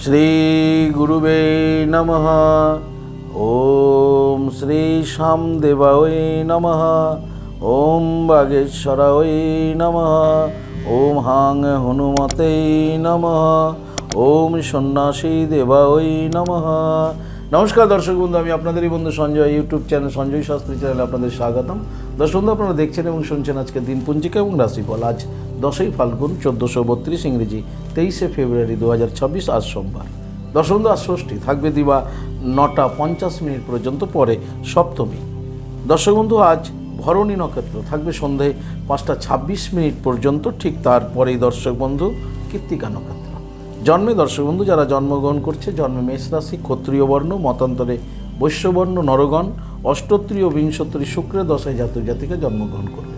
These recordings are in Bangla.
শ্রী গুরুবে নমঃ। ওম শ্রী শ্যামদেবায় নমঃ। ওম বাগেশ্বরায় নমঃ। ওম হাং হনুমতে নমঃ। ওম সন্ন্যাসী দেবায় নমঃ। নমস্কার দর্শক বন্ধু, আমি আপনাদেরই বন্ধু সঞ্জয়, ইউটিউব চ্যানেল সঞ্জয় শাস্ত্রী চ্যানেলে আপনাদের স্বাগতম। দর্শক বন্ধু, আপনারা দেখছেন এবং শুনছেন আজকে দিনপঞ্জিকা এবং রাশিফল। আজ 10ই ফাল্গুন 1432 ইংরেজি 23শে ফেব্রুয়ারি 2026, আজ সোমবার। দর্শক বন্ধু, আজ ষষ্ঠী, থাকবে দিবা 9টা 50 মিনিট পর্যন্ত, পরে সপ্তমী। দর্শক বন্ধু, আজ ভরণী নক্ষত্র, থাকবে সন্ধে 5টা 26 মিনিট পর্যন্ত, ঠিক তারপরেই দর্শক বন্ধু কৃত্তিকা নক্ষত্র। জন্মে দর্শক বন্ধু যারা জন্মগ্রহণ করছে, জন্মে মেষ রাশি, ক্ষত্রিয় বর্ণ, মতান্তরে বৈশ্যবর্ণ, নরগণ, অষ্টোত্তরী ও বিংশোত্তরী শুক্রের দশায় জাতক জাতিকা জন্মগ্রহণ করবে।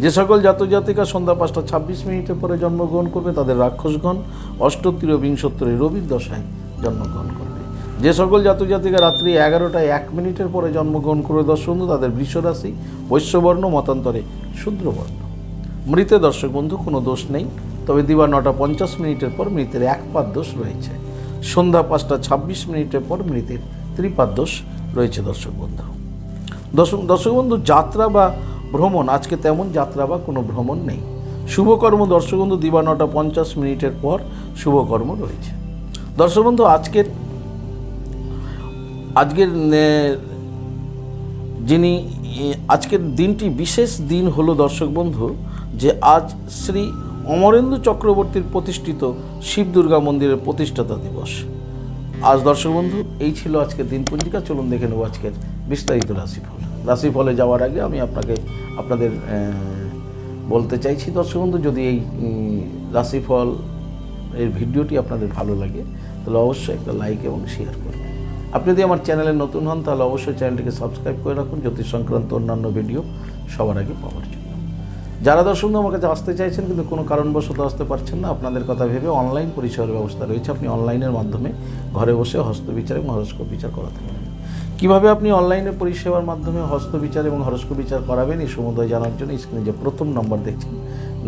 যে সকল জাতক জাতিকা সন্ধ্যা 5টা 26 মিনিটের পরে জন্মগ্রহণ করবে, তাদের রাক্ষসগণ অষ্টোত্তরী ও বিংশোত্তরী রবির দশায় জন্মগ্রহণ করবে। যে সকল জাতক জাতিকা রাত্রি 11টা 1 মিনিটের পরে জন্মগ্রহণ করবে দর্শক বন্ধু, তাদের বৃষ রাশি, বৈশ্যবর্ণ, মতান্তরে শূদ্রবর্ণ। মৃতে দর্শক বন্ধু কোনো দোষ নেই, তবে দিবা 9টা 50 মিনিটের পর মৃতের একপাদ দোষ রয়েছে। সন্ধ্যা 5টা 26 মিনিটের পর মৃতের ত্রিপাদ দোষ রয়েছে দর্শক বন্ধু। দর্শক বন্ধু, যাত্রা বা ভ্রমণ, আজকে তেমন যাত্রা বা কোনো ভ্রমণ নেই। শুভকর্ম দর্শক বন্ধু দিবা 9টা 50 মিনিটের পর শুভকর্ম রয়েছে। দর্শক বন্ধু, আজকের দিনটি বিশেষ দিন হলো দর্শক বন্ধু, যে আজ শ্রী অমরেন্দু চক্রবর্তীর প্রতিষ্ঠিত শিব দুর্গা মন্দিরের প্রতিষ্ঠাতা দিবস। আজ দর্শক বন্ধু এই ছিল আজকের দিনপঞ্জিকা। চলুন দেখে নেব আজকের বিস্তারিত রাশিফল। রাশিফলে যাওয়ার আগে আমি আপনাদের বলতে চাইছি দর্শক বন্ধু, যদি এই রাশিফল এর ভিডিওটি আপনাদের ভালো লাগে তাহলে অবশ্যই একটা লাইক এবং শেয়ার করবেন। আপনি যদি আমার চ্যানেলে নতুন হন তাহলে অবশ্যই চ্যানেলটিকে সাবস্ক্রাইব করে রাখুন, জ্যোতিষ সংক্রান্ত অন্যান্য ভিডিও সবার আগে পাওয়ার জন্য। যারা দর্শক আমার কাছে আসতে চাইছেন কিন্তু কোনো কারণবশত আসতে পারছেন না, আপনাদের কথা ভেবে অনলাইন পরিষেবার ব্যবস্থা রয়েছে। আপনি অনলাইনের মাধ্যমে ঘরে বসে হস্তবিচার এবং হরস্কোপ বিচার করাতে পারেন। কীভাবে আপনি অনলাইনের পরিষেবার মাধ্যমে হস্তবিচার এবং হরস্কোপ বিচার করাবেন এই সমুদয় জানার জন্য স্ক্রিনে যে প্রথম নম্বর দেখছেন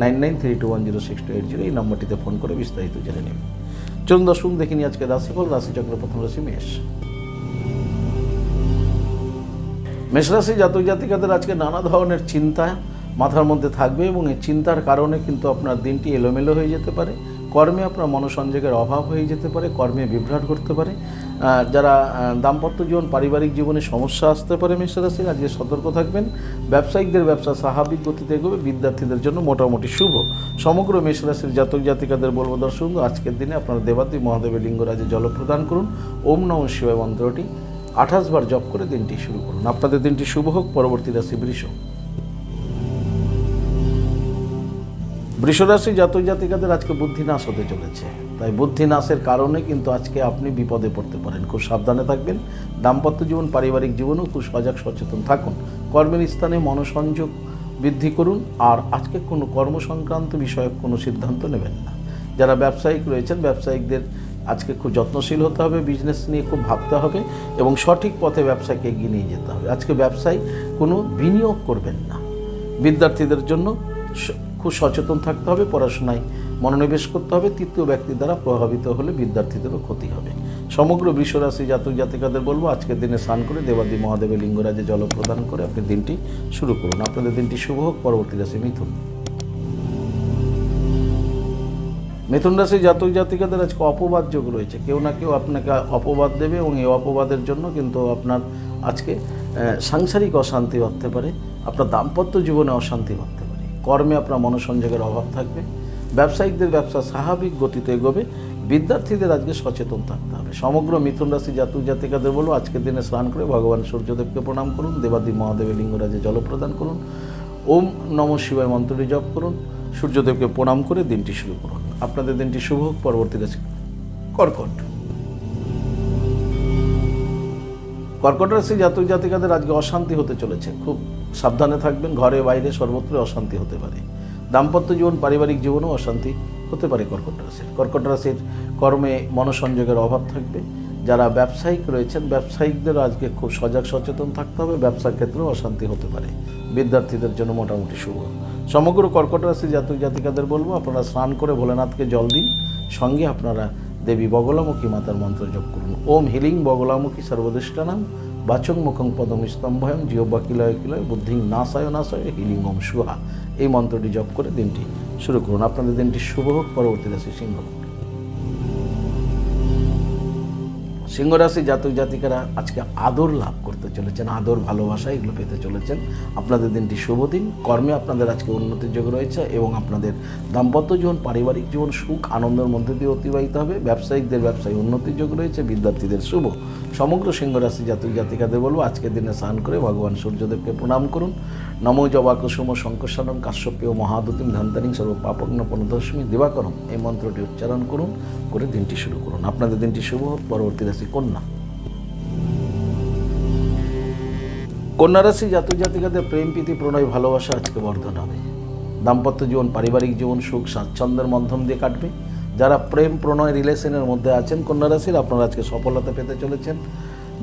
9932106280, এই নম্বরটিতে ফোন করে বিস্তারিত জেনে নেবেন। চলুন দর্শক দেখিনি আজকে রাশিফল। রাশিচক্রের প্রথম রাশি মেষ। মেষ রাশি জাতক জাতিকাদের আজকে নানা ধরনের চিন্তা মাথার মধ্যে থাকবে এবং এই চিন্তার কারণে কিন্তু আপনার দিনটি এলোমেলো হয়ে যেতে পারে। কর্মে আপনার মনোসংযোগের অভাব হয়ে যেতে পারে, কর্মে বিভ্রাট করতে পারে। যারা দাম্পত্য জীবন, পারিবারিক জীবনে সমস্যা আসতে পারে মেষ রাশির, আজকে সতর্ক থাকবেন। ব্যবসায়িকদের ব্যবসা স্বাভাবিক গতিতে এগোবে, বিদ্যার্থীদের জন্য মোটামুটি শুভ। সমগ্র মেষ রাশির জাতক জাতিকাদের বলবো দর্শক, আজকের দিনে আপনারা দেবাদেবী মহাদেবের লিঙ্গরাজে জল প্রদান করুন। ওম নমঃ শিবায় মন্ত্রটি 28 বার জপ করে দিনটি শুরু করুন। আপনাদের দিনটি শুভ হোক। পরবর্তী রাশি বৃষ। বৃষরাশি জাতক জাতিকাদের আজকে বুদ্ধি নাশ হতে চলেছে, তাই বুদ্ধি নাশের কারণে কিন্তু আজকে আপনি বিপদে পড়তে পারেন। খুব সাবধানে থাকবেন। দাম্পত্য জীবন, পারিবারিক জীবনেও খুব সজাগ সচেতন থাকুন। কর্মের স্থানে মনোসংযোগ বৃদ্ধি করুন। আর আজকে কোনো কর্মসংক্রান্ত বিষয়ক কোনো সিদ্ধান্ত নেবেন না। যারা ব্যবসায়িক রয়েছেন, ব্যবসায়িকদের আজকে খুব যত্নশীল হতে হবে, বিজনেস নিয়ে খুব ভাবতে হবে এবং সঠিক পথে ব্যবসাকে এগিয়ে নিয়ে যেতে হবে। আজকে ব্যবসায় কোনো বিনিয়োগ করবেন না। বিদ্যার্থীদের জন্য খুব সচেতন থাকতে হবে, পড়াশোনায় মনোনিবেশ করতে হবে। তৃতীয় ব্যক্তির দ্বারা প্রভাবিত হলে বিদ্যার্থীদেরও ক্ষতি হবে। সমগ্র বৃষরাশি জাতক জাতিকাদের বলবো আজকের দিনে স্নান করে দেবাদেবী মহাদেবের লিঙ্গরাজে জল প্রদান করে আপনি দিনটি শুরু করুন। আপনাদের দিনটি শুভ হোক। পরবর্তী রাশি মিথুন। মিথুন রাশি জাতক জাতিকাদের আজকে অপবাদ যোগ রয়েছে। কেউ না কেউ আপনাকে অপবাদ দেবে এবং এই অপবাদের জন্য কিন্তু আপনার আজকে সাংসারিক অশান্তি বাড়তে পারে, আপনার দাম্পত্য জীবনে অশান্তি বাড়তে পারে। কর্মে আপনার মনোসংযোগের অভাব থাকবে। ব্যবসায়িকদের ব্যবসা স্বাভাবিক গতিতে এগোবে। বিদ্যার্থীদের আজকে সচেতন থাকতে হবে। সমগ্র মিথুন রাশি জাতক জাতিকাদের বলবো আজকের দিনে স্নান করে ভগবান সূর্যদেবকে প্রণাম করুন। দেবাদেবী মহাদেবের লিঙ্গরাজে জল প্রদান করুন। ওম নমঃ শিবায় মন্ত্রটি জপ করুন। সূর্যদেবকে প্রণাম করে দিনটি শুরু করুন। আপনাদের দিনটি শুভ হোক। পরবর্তী রাশি কর্কট। কর্কট রাশি জাতক জাতিকাদের আজকে অশান্তি হতে চলেছে। খুব সাবধানে থাকবেন। ঘরে বাইরে সর্বত্র অশান্তি হতে পারে। দাম্পত্য জীবন, পারিবারিক জীবনেও অশান্তি হতে পারে কর্কট রাশির। কর্কট রাশির কর্মে মনোসংযোগের অভাব থাকবে। যারা ব্যবসায়িক রয়েছেন, ব্যবসায়িকদের আজকে খুব সজাগ সচেতন থাকতে হবে। ব্যবসার ক্ষেত্রেও অশান্তি হতে পারে। বিদ্যার্থীদের জন্য মোটামুটি শুভ। সমগ্র কর্কট রাশি জাতক জাতিকাদের বলবো আপনারা স্নান করে ভোলেনাথকে জল দিন। সঙ্গে আপনারা দেবী বগলামুখী মাতার মন্ত্র জপ করুন। ওম হিলিং বগলামুখী সর্বদৃষ্টানাম বাচং মুখং পদম স্তম্ভয়ং জিহ্বা কিলয় কিলয় বুদ্ধিং নাশায় নাশায় হিলিং ওম সুহা, এই মন্ত্রটি জপ করে দিনটি শুরু করুন। আপনাদের দিনটি শুভ হোক। পরবর্তী রাশি সিংহ। সিংহ রাশি জাতক জাতিকারা আজকে আদর লাভ করতে চলেছেন, আদর ভালোবাসা এগুলো পেতে চলেছেন। আপনাদের দিনটি শুভ দিন। কর্মে আপনাদের আজকে উন্নতির যোগ রয়েছে এবং আপনাদের দাম্পত্য জীবন, পারিবারিক জীবন সুখ আনন্দের মধ্যে দিয়ে অতিবাহিত হবে। ব্যবসায়িকদের ব্যবসায় উন্নতির যোগ রয়েছে। বিদ্যার্থীদের শুভ। সমগ্র সিংহ রাশি জাতক জাতিকাদের বলবো আজকের দিনে স্নান করে ভগবান সূর্যদেবকে প্রণাম করুন। নমো জবা কুসুম শঙ্করসানম কাশ্যপেয় মহাদুতিম ধন্তারিং সর্বপাপগ্ন পনদশমী দিবাকরম, এই মন্ত্রটি উচ্চারণ করুন, করে দিনটি শুরু করুন। আপনাদের দিনটি শুভ হোক। পরবর্তী রাশি কন্যা। কন্যা রাশি জাতক জাতিকাদের প্রেম প্রীতি প্রণয় ভালোবাসা আজকে বর্ধন হবে। দাম্পত্য জীবন, পারিবারিক জীবন সুখ স্বাচ্ছন্দ্যের মাধ্যম দিয়ে কাটবে। যারা প্রেম প্রণয় রিলেশনের মধ্যে আছেন কন্যা রাশির, আপনারা আজকে সফলতা পেতে চলেছেন।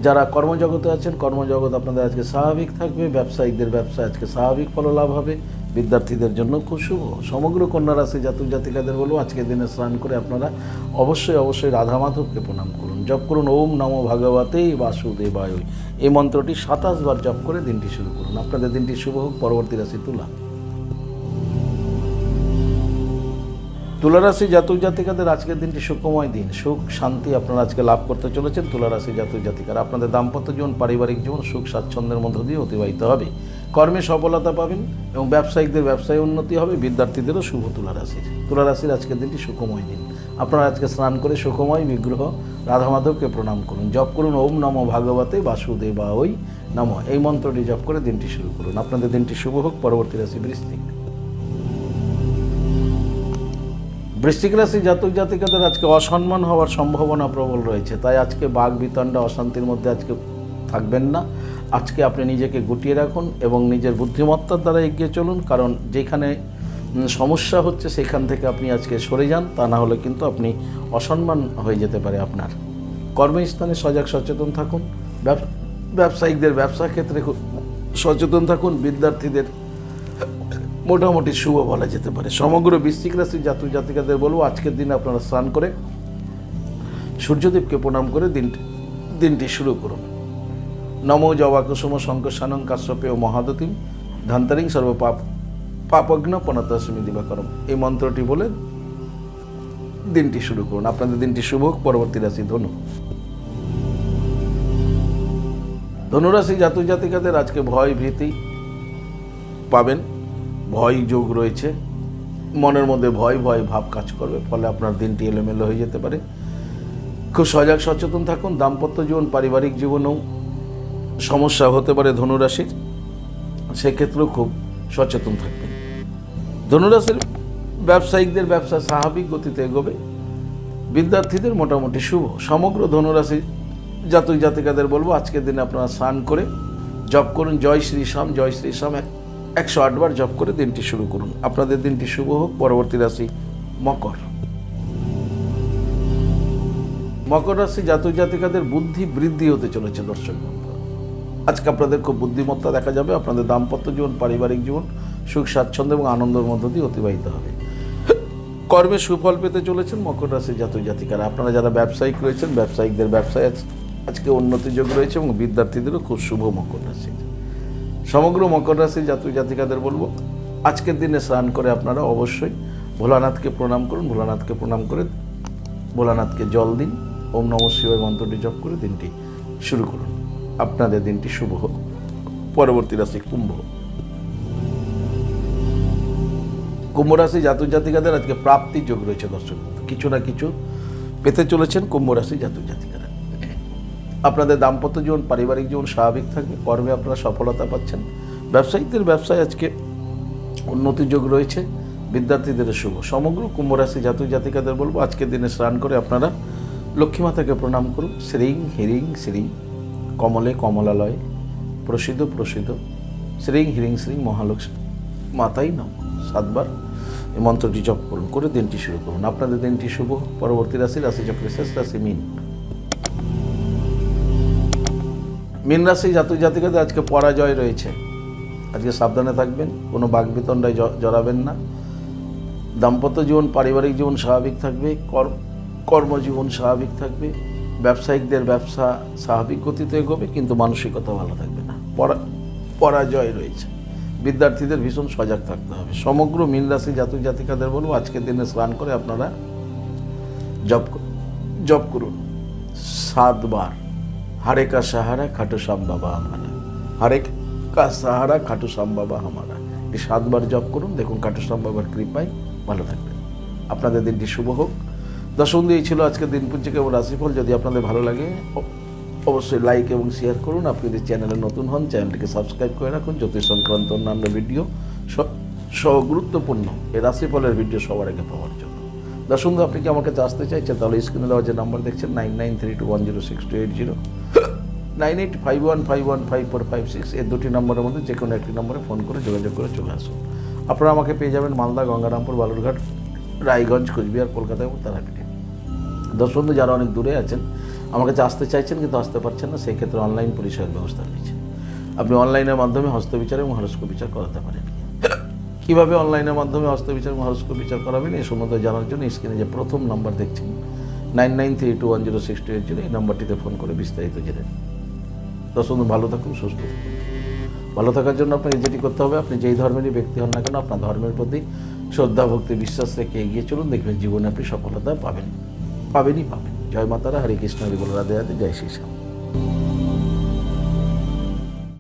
যারা কর্মজগতে আছেন কর্মজগৎ আপনাদের আজকে স্বাভাবিক থাকবে। ব্যবসায়িকদের ব্যবসা আজকে স্বাভাবিক ফললাভ হবে। বিদ্যার্থীদের জন্য খুব শুভ। সমগ্র কন্যা রাশি জাতক জাতিকাদের বলবো আজকের দিনে স্নান করে আপনারা অবশ্যই রাধা মাধবকে প্রণাম করুন। জপ করুন ওম নমো ভগবতে বাসুদেবায়, এই মন্ত্রটি 27 বার জপ করে দিনটি শুরু করুন। আপনাদের দিনটি শুভ হোক। পরবর্তী রাশি তুলা। তুলারাশি জাতক জাতিকাদের আজকের দিনটি সুখময় দিন। সুখ শান্তি আপনারা আজকে লাভ করতে চলেছেন। তুলারাশি জাতক জাতিকারা আপনাদের দাম্পত্য জীবন, পারিবারিক জীবন সুখ স্বাচ্ছন্দ্যের মধ্য দিয়ে অতিবাহিত হবে। কর্মে সফলতা পাবেন এবং ব্যবসায়িকদের ব্যবসায় উন্নতি হবে। বিদ্যার্থীদেরও শুভ। তুলারাশির আজকের দিনটি সুখময় দিন। আপনারা আজকে স্নান করে সুখময় বিগ্রহ রাধা মাধবকে প্রণাম করুন। জপ করুন ওম নমো ভাগবতে বাসুদেবায় নমঃ, এই মন্ত্রটি জপ করে দিনটি শুরু করুন। আপনাদের দিনটি শুভ হোক। পরবর্তী রাশি বৃশ্চিক। বৃশ্চিক রাশি জাতক জাতিকাদের আজকে অসম্মান হওয়ার সম্ভাবনা প্রবল রয়েছে। তাই আজকে বাঘ বিতণ্ডা অশান্তির মধ্যে আজকে থাকবেন না। আজকে আপনি নিজেকে গুটিয়ে রাখুন এবং নিজের বুদ্ধিমত্তার দ্বারা এগিয়ে চলুন। কারণ যেখানে সমস্যা হচ্ছে সেখান থেকে আপনি আজকে সরে যান, তা না হলে কিন্তু আপনি অসম্মান হয়ে যেতে পারে আপনার। কর্মস্থানে সজাগ সচেতন থাকুন। ব্যবসায়িকদের ব্যবসা ক্ষেত্রে খুব সচেতন থাকুন। বিদ্যার্থীদের মোটামুটি শুভ বলা যেতে পারে। সমগ্র বৃশ্চিক রাশি জাতক জাতিকাদের বলবো আজকের দিনে আপনারা স্নান করে সূর্যদেবকে প্রণাম করে দিনটি শুরু করুন। নমো জবা কুসুম শঙ্করসানং কাশ্যপেয় মহাদতিম ধন্তারিং পাপগ্ন পনতস্মি দিবাকরম, এই মন্ত্রটি বলে দিনটি শুরু করুন। আপনাদের দিনটি শুভ হোক। পরবর্তী রাশি ধনু। ধনুরাশি জাতক জাতিকাদের আজকে ভয় ভীতি পাবেন। ভয় যোগ রয়েছে। মনের মধ্যে ভয় ভাব কাজ করবে, ফলে আপনার দিনটি এলোমেলো হয়ে যেতে পারে। খুব সজাগ সচেতন থাকুন। দাম্পত্য জীবন, পারিবারিক জীবনেও সমস্যা হতে পারে ধনুরাশির, সেক্ষেত্রেও খুব সচেতন থাকবেন। ধনুরাশির ব্যবসায়িকদের ব্যবসা স্বাভাবিক গতিতে এগোবে। বিদ্যার্থীদের মোটামুটি শুভ। সমগ্র ধনুরাশি জাতক জাতিকাদের বলবো আজকের দিনে আপনারা স্নান করে জপ করুন জয় শ্রীশ্যাম 108 বার জপ করে দিনটি শুরু করুন। আপনাদের দিনটি শুভ হোক। পরবর্তী রাশি মকর। মকর রাশি জাতক জাতিকাদের বুদ্ধি বৃদ্ধি হতে চলেছে। দর্শক বন্ধুরা, আজকে আপনাদের খুব বুদ্ধিমত্তা দেখা যাবে। আপনাদের দাম্পত্য জীবন, পারিবারিক জীবন সুখ স্বাচ্ছন্দ্য এবং আনন্দের মধ্য দিয়ে অতিবাহিত হবে। কর্মে সুফল পেতে চলেছেন মকর রাশি জাতক জাতিকারা। আপনারা যারা ব্যবসায়িক রয়েছেন, ব্যবসায়িকদের ব্যবসায় আজকে উন্নতির যোগ রয়েছে এবং বিদ্যার্থীদেরও খুব শুভ মকর রাশি। সমগ্র মকর রাশি জাতক জাতিকাদের বলবো আজকের দিনে স্নান করে আপনারা অবশ্যই ভোলানাথকে প্রণাম করুন। ভোলানাথকে প্রণাম করে ভোলানাথকে জল দিন। ওম নমঃ শিবায় মন্ত্রটি জপ করে দিনটি শুরু করুন। আপনাদের দিনটি শুভ হোক। পরবর্তী রাশি কুম্ভ। কুম্ভ রাশি জাতক জাতিকাদের আজকে প্রাপ্তির যোগ রয়েছে। দর্শক কিছু না কিছু পেতে চলেছেন কুম্ভ রাশি জাতক জাতিকারা। আপনাদের দাম্পত্য জীবন, পারিবারিক জীবন স্বাভাবিক থাকবে। কর্মে আপনারা সফলতা পাচ্ছেন। ব্যবসায়িকদের ব্যবসায় আজকে উন্নতির যোগ রয়েছে। বিদ্যার্থীদের শুভ। সমগ্র কুম্ভ রাশি জাতক জাতিকাদের বলবো আজকের দিনে স্নান করে আপনারা লক্ষ্মীমাতাকে প্রণাম করুন। শ্রীং হিরিং শ্রীং কমলে কমলালয় প্রসিদ্ধ শ্রীং হিরিং শ্রীং মহালক্ষ্মী মাতাই নম 7 বার এই মন্ত্রটি জপ করুন, করে দিনটি শুরু করুন। আপনাদের দিনটি শুভ। পরবর্তী রাশি চক্রের শেষ রাশি মীন। মীন রাশি জাতক জাতিকাদের আজকে পরাজয় রয়েছে। আজকে সাবধানে থাকবেন, কোনো বাকবিতণ্ডায় জড়াবেন না। দাম্পত্য জীবন, পারিবারিক জীবন স্বাভাবিক থাকবে। কর্মজীবন স্বাভাবিক থাকবে, ব্যবসায়িকদের ব্যবসা স্বাভাবিক গতিতে এগোবে, কিন্তু মানসিকতা ভালো থাকবে না, পরাজয় রয়েছে। বিদ্যার্থীদের ভীষণ সজাগ থাকতে হবে। সমগ্র মীন রাশি জাতক জাতিকাদের বলবো আজকের দিনে স্নান করে আপনারা জপ করুন 7 বার हरे का सहारा खाटू श्याम बाबा हमारा, हरे का सहारा खाटू श्याम बाबा हमारा, এই 7 বার জপ করুন, দেখুন খাটু শ্যাম বাবার কৃপায় ভালো থাকবেন। আপনাদের দিনটি শুভ হোক। দর্শক, এই ছিল আজকের দিন পঞ্জিকা এবং রাশিফল। যদি আপনাদের ভালো লাগে অবশ্যই লাইক এবং শেয়ার করুন। আপনি যদি চ্যানেলে নতুন হন চ্যানেলটিকে সাবস্ক্রাইব করে রাখুন। জ্যোতিষ সংক্রান্ত অন্যান্য ভিডিও সহ গুরুত্বপূর্ণ এই রাশিফলের ভিডিও সবার আগে পাওয়ার জন্য। দর্শক, আপনি কি আমার কাছে আসতে চাইছেন তাহলে স্ক্রিনে দেওয়া যে নাম্বার দেখছেন 9932106280, 9851515456, এই দুটি নম্বরের মধ্যে যে কোনো একটি নম্বরে ফোন করে যোগাযোগ করে চলে আসুন। আপনারা আমাকে পেয়ে যাবেন মালদা, গঙ্গারামপুর, বালুরঘাট, রায়গঞ্জ, কোচবিহার, কলকাতা এবং তারাপীঠে। দর্শক, যারা অনেক দূরে আছেন আমার কাছে আসতে চাইছেন কিন্তু আসতে পারছেন না, সেই ক্ষেত্রে অনলাইন পরিষেবার ব্যবস্থা রয়েছে। আপনি অনলাইনের মাধ্যমে হস্তবিচার এবং হরস্কোপ বিচার করাতে পারেন। কীভাবে অনলাইনের মাধ্যমে হস্তবিচার এবং হরস্কোপ বিচার করাবেন এই সম্বন্ধে জানার জন্য স্ক্রিনে যে প্রথম নাম্বার দেখছেন 9932106280, এই নাম্বারটিতে ফোন করে বিস্তারিত জেনে নিন। দর্শক, ভালো থাকুন, সুস্থ থাকুন। ভালো থাকার জন্য আপনাকে যেটি করতে হবে, আপনি যেই ধর্মেরই ব্যক্তি হন না কেন আপনার ধর্মের প্রতি শ্রদ্ধা, ভক্তি, বিশ্বাস রেখে এগিয়ে চলুন, দেখবেন জীবনে আপনি সফলতা পাবেনই পাবেন। জয় মাতারা, হরে কৃষ্ণ, হরি বল, রাধে রাধে, জয় শ্রী শ্যাম।